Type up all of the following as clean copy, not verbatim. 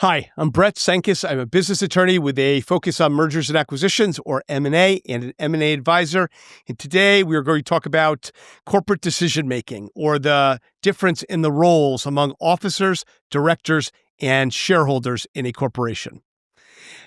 Hi, I'm Brett Cenkus. I'm a business attorney with a focus on mergers and acquisitions, or M&A, and an M&A advisor. And today we are going to talk about corporate decision-making, or the difference in the roles among officers, directors, and shareholders in a corporation.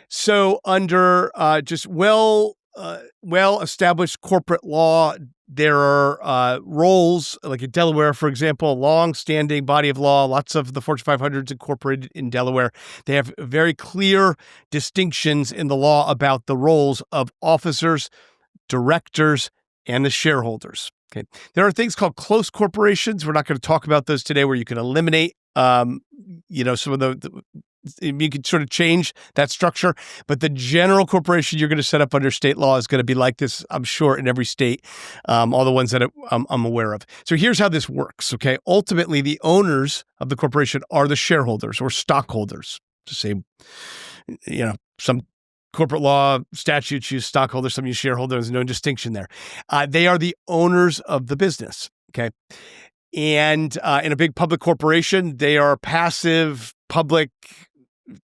So under just well-established corporate law, there are roles, like in Delaware, for example, a long-standing body of law. Lots of the Fortune 500s incorporated in Delaware. They have very clear distinctions in the law about the roles of officers, directors, and the shareholders. Okay, there are things called close corporations. We're not going to talk about those today, where you can eliminate, some of you can sort of change that structure, but the general corporation you're going to set up under state law is going to be like this, I'm sure, in every state, all the ones that I'm aware of. So here's how this works, okay? Ultimately, the owners of the corporation are the shareholders or stockholders. To say, some corporate law statutes use stockholders, some use shareholders. There's no distinction there. They are the owners of the business, okay? And in a big public corporation, they are passive public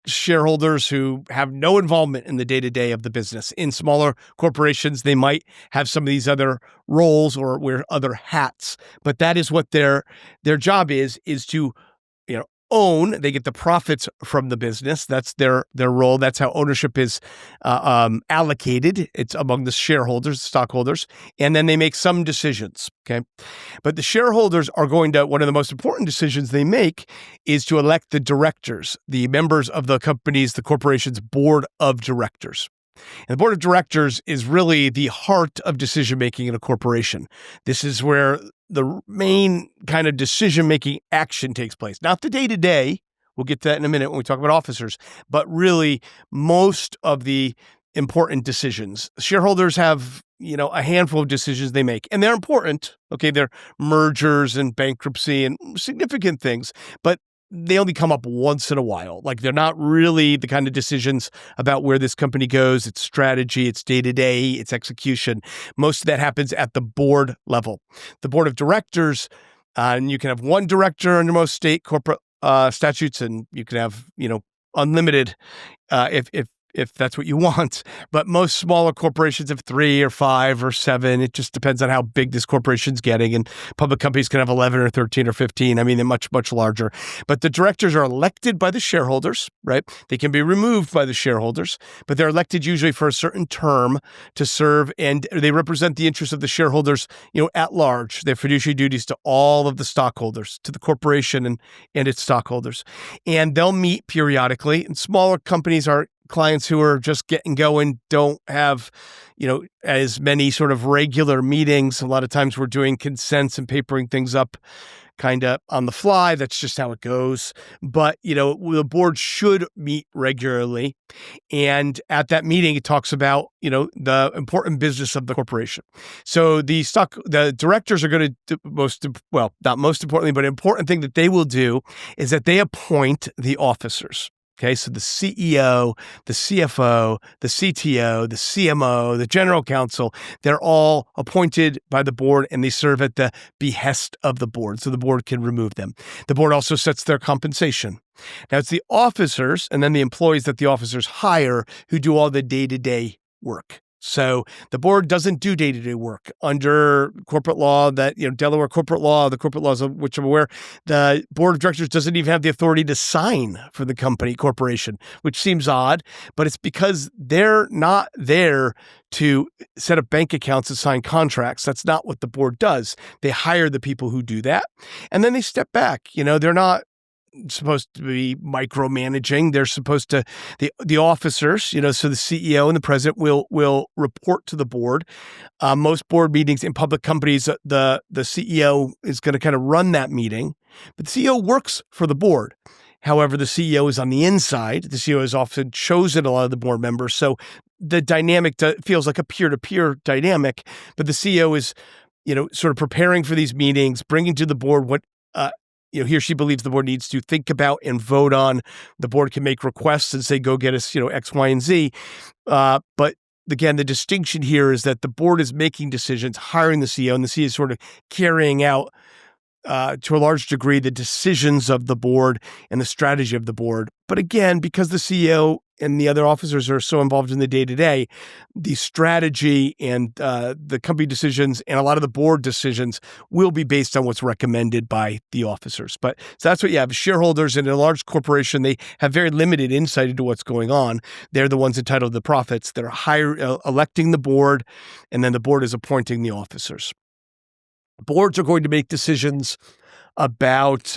shareholders who have no involvement in the day-to-day of the business. In smaller corporations, they might have some of these other roles or wear other hats, but that is what their job is to own. They get the profits from the business. That's their role. That's how ownership is allocated. It's among the shareholders, stockholders, and then they make some decisions. Okay, but the shareholders are one of the most important decisions they make is to elect the directors, the members of the corporation's board of directors. And the board of directors is really the heart of decision-making in a corporation. This is where the main kind of decision-making action takes place. Not the day-to-day. We'll get to that in a minute when we talk about officers, but really most of the important decisions. Shareholders have, a handful of decisions they make, and they're important. Okay, they're mergers and bankruptcy and significant things, but they only come up once in a while. Like, they're not really the kind of decisions about where this company goes, its strategy, its day-to-day, its execution. Most of that happens at the board level. The board of directors, and you can have one director under most state corporate statutes, and you can have, unlimited if that's what you want. But most smaller corporations have 3 or 5 or 7. It just depends on how big this corporation's getting. And public companies can have 11 or 13 or 15. I mean, they're much, much larger. But the directors are elected by the shareholders, right? They can be removed by the shareholders, but they're elected usually for a certain term to serve, and they represent the interests of the shareholders, at large. They have fiduciary duties to all of the stockholders, to the corporation and its stockholders. And they'll meet periodically. And smaller companies are clients who are just getting going, don't have, as many sort of regular meetings. A lot of times we're doing consents and papering things up kind of on the fly. That's just how it goes. But, the board should meet regularly. And at that meeting, it talks about, the important business of the corporation. So the directors are going to not most importantly, but important thing that they will do is that they appoint the officers. Okay, so the CEO, the CFO, the CTO, the CMO, the general counsel, they're all appointed by the board, and they serve at the behest of the board, so the board can remove them. The board also sets their compensation. Now, it's the officers and then the employees that the officers hire who do all the day-to-day work. So the board doesn't do day-to-day work under corporate law Delaware corporate law, the corporate laws of which I'm aware. The board of directors doesn't even have the authority to sign for the corporation, which seems odd, but it's because they're not there to set up bank accounts and sign contracts. That's not what the board does. They hire the people who do that, and then they step back. They're not supposed to be micromanaging. They're supposed to, the officers, so the CEO and the president will report to the board. Most board meetings in public companies, the CEO is going to kind of run that meeting, but the CEO works for the board. However, the CEO is on the inside. The CEO has often chosen a lot of the board members. So the dynamic feels like a peer-to-peer dynamic, but the CEO is, sort of preparing for these meetings, bringing to the board what, he or she believes the board needs to think about and vote on. The board can make requests and say, go get us, X, Y, and Z. But again, the distinction here is that the board is making decisions, hiring the CEO, and the CEO is sort of carrying out to a large degree, the decisions of the board and the strategy of the board. But again, because the CEO and the other officers are so involved in the day-to-day, the strategy and the company decisions and a lot of the board decisions will be based on what's recommended by the officers. But so that's what you have. Shareholders in a large corporation, they have very limited insight into what's going on. They're the ones entitled to the profits. They're electing the board, and then the board is appointing the officers. Boards are going to make decisions about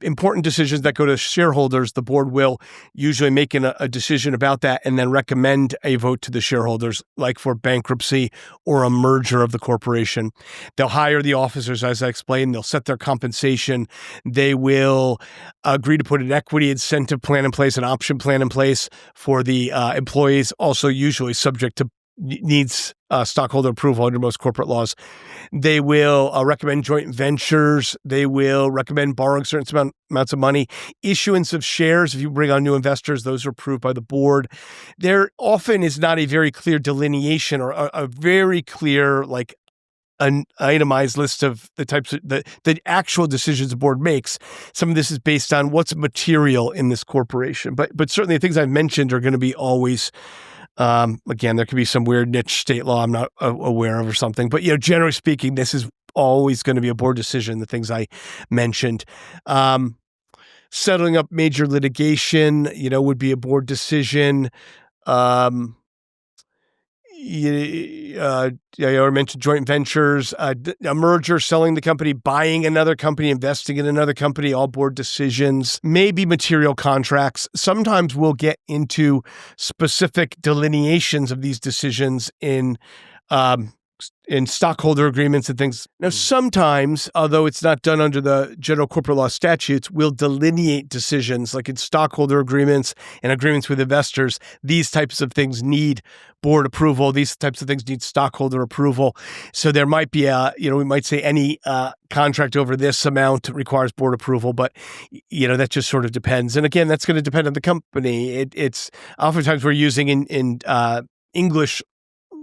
important decisions that go to shareholders. The board will usually make a decision about that and then recommend a vote to the shareholders, like for bankruptcy or a merger of the corporation. They'll hire the officers, as I explained. They'll set their compensation. They will agree to put an equity incentive plan in place, an option plan in place for the employees, also usually subject to needs stockholder approval under most corporate laws. They will recommend joint ventures. They will recommend borrowing certain amounts of money. Issuance of shares, if you bring on new investors, those are approved by the board. There often is not a very clear delineation or a very clear, like, an itemized list of the types of the actual decisions the board makes. Some of this is based on what's material in this corporation. But certainly the things I've mentioned are going to be always again, there could be some weird niche state law I'm not aware of or something. But, generally speaking, this is always going to be a board decision, the things I mentioned. Settling up major litigation, would be a board decision. I mentioned joint ventures, a merger, selling the company, buying another company, investing in another company, all board decisions, maybe material contracts. Sometimes we'll get into specific delineations of these decisions in stockholder agreements and things. Now, sometimes, although it's not done under the general corporate law statutes, we'll delineate decisions like in stockholder agreements and agreements with investors. These types of things need board approval. These types of things need stockholder approval. So there might be we might say any contract over this amount requires board approval, but that just sort of depends. And again, that's going to depend on the company. It's oftentimes we're using in English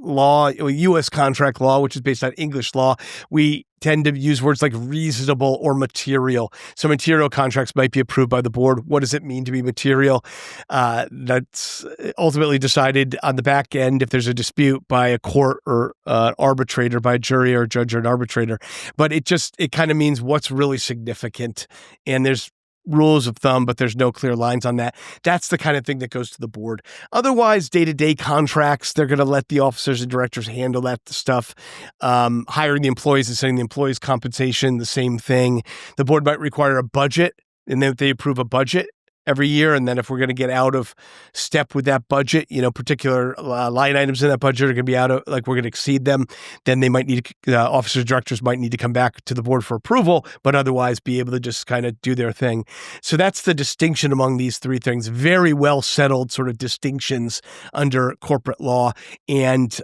law, U.S. contract law, which is based on English law, we tend to use words like reasonable or material. So material contracts might be approved by the board. What does it mean to be material? That's ultimately decided on the back end if there's a dispute by a court or arbitrator, by a jury or a judge or an arbitrator. But it kind of means what's really significant. And there's rules of thumb, but there's no clear lines on that. That's the kind of thing that goes to the board. Otherwise, day-to-day contracts, they're going to let the officers and directors handle that stuff. Hiring the employees and setting the employees' compensation, the same thing. The board might require a budget, and then they approve a budget every year. And then if we're going to get out of step with that budget, particular line items in that budget are going to be out of, like, we're going to exceed them, then they might need officers and directors might need to come back to the board for approval, but otherwise be able to just kind of do their thing. So that's the distinction among these three things. Very well settled sort of distinctions under corporate law. And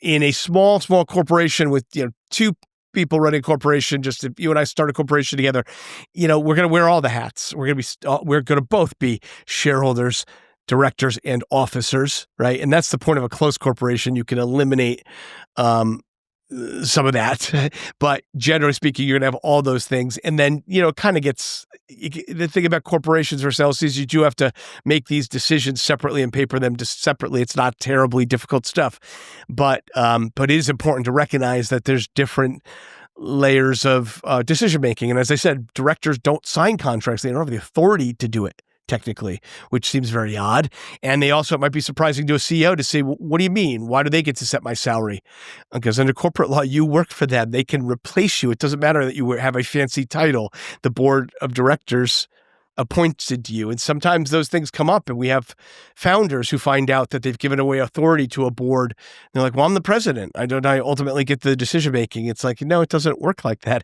in a small corporation with, two people running a corporation, just if you and I start a corporation together, we're going to wear all the hats. We're going to both be shareholders, directors, and officers, right? And that's the point of a close corporation. You can eliminate some of that, but generally speaking, you're going to have all those things. And then, it kind of the thing about corporations versus LLCs, you do have to make these decisions separately and paper them just separately. It's not terribly difficult stuff, but it is important to recognize that there's different layers of decision-making. And as I said, directors don't sign contracts. They don't have the authority to do it, technically, which seems very odd. And it might be surprising to a CEO to say, what do you mean? Why do they get to set my salary? Because under corporate law, you work for them. They can replace you. It doesn't matter that you have a fancy title. The board of directors appointed you. And sometimes those things come up, and we have founders who find out that they've given away authority to a board. They're like, well, I'm the president. I ultimately get the decision-making. It's like, no, it doesn't work like that.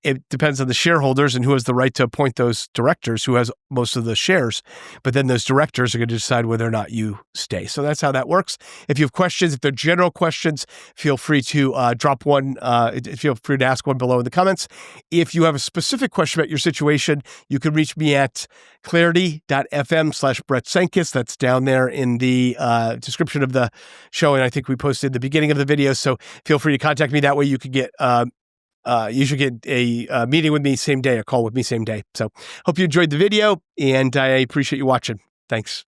It depends on the shareholders and who has the right to appoint those directors, who has most of the shares. But then those directors are going to decide whether or not you stay. So that's how that works. If you have questions, if they're general questions, feel free to drop one. Feel free to ask one below in the comments. If you have a specific question about your situation, you can reach me at clarity.fm/Brett Cenkus. That's down there in the description of the show. And I think we posted the beginning of the video. So feel free to contact me. That way you can get you should get a meeting with me same day, a call with me same day. So hope you enjoyed the video, and I appreciate you watching. Thanks.